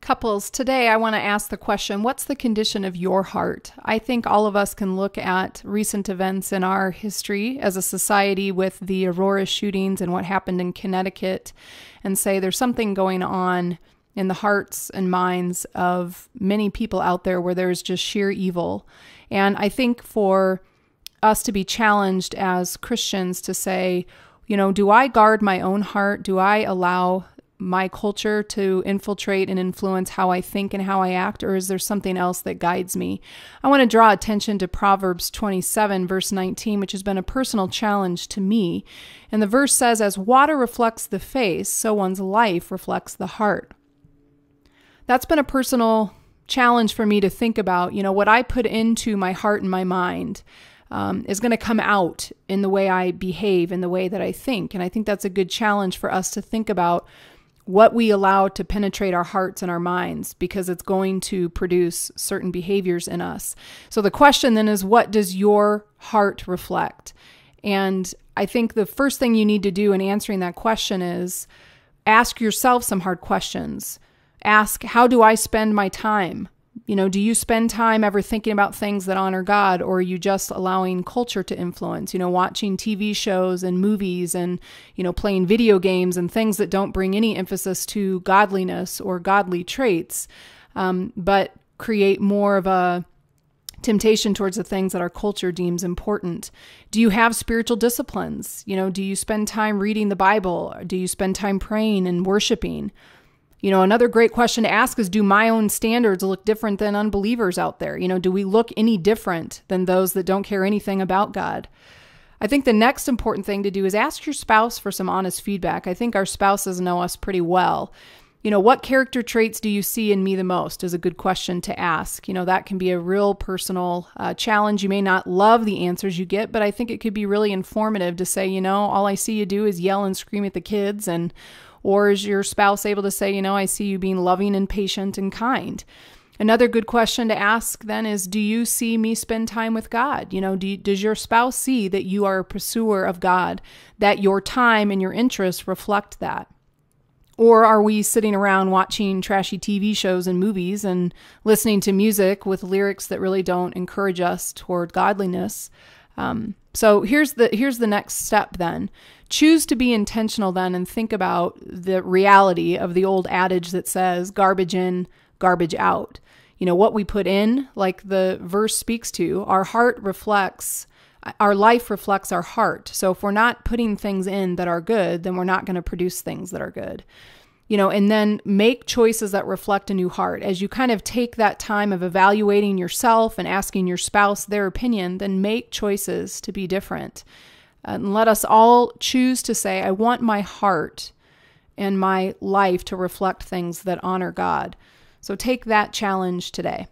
Couples, today I want to ask the question, what's the condition of your heart? I think all of us can look at recent events in our history as a society with the Aurora shootings and what happened in Connecticut and say there's something going on in the hearts and minds of many people out there where there's just sheer evil. And I think for us to be challenged as Christians to say, do I guard my own heart? Do I allow my culture to infiltrate and influence how I think and how I act, or is there something else that guides me? I want to draw attention to Proverbs 27, verse 19, which has been a personal challenge to me. And the verse says, as water reflects the face, so one's life reflects the heart. That's been a personal challenge for me to think about. What I put into my heart and my mind is going to come out in the way I behave, in the way that I think. And I think that's a good challenge for us to think about what we allow to penetrate our hearts and our minds, because it's going to produce certain behaviors in us. So the question then is, what does your heart reflect? And I think the first thing you need to do in answering that question is ask yourself some hard questions. Ask, how do I spend my time? Do you spend time ever thinking about things that honor God, or are you just allowing culture to influence, watching TV shows and movies and, playing video games and things that don't bring any emphasis to godliness or godly traits, but create more of a temptation towards the things that our culture deems important? Do you have spiritual disciplines? Do you spend time reading the Bible? Do you spend time praying and worshiping? Another great question to ask is, do my own standards look different than unbelievers out there? Do we look any different than those that don't care anything about God? I think the next important thing to do is ask your spouse for some honest feedback. I think our spouses know us pretty well. What character traits do you see in me the most is a good question to ask. That can be a real personal challenge. You may not love the answers you get, but I think it could be really informative to say, all I see you do is yell and scream at the kids, or is your spouse able to say, I see you being loving and patient and kind? Another good question to ask then is, do you see me spend time with God? Does your spouse see that you are a pursuer of God, that your time and your interests reflect that? Or are we sitting around watching trashy TV shows and movies and listening to music with lyrics that really don't encourage us toward godliness? So here's the next step then. Choose to be intentional then and think about the reality of the old adage that says garbage in, garbage out. What we put in, like the verse speaks to, our life reflects our heart. So if we're not putting things in that are good, then we're not going to produce things that are good. And then make choices that reflect a new heart. As you kind of take that time of evaluating yourself and asking your spouse their opinion, then make choices to be different. And let us all choose to say, I want my heart and my life to reflect things that honor God. So take that challenge today.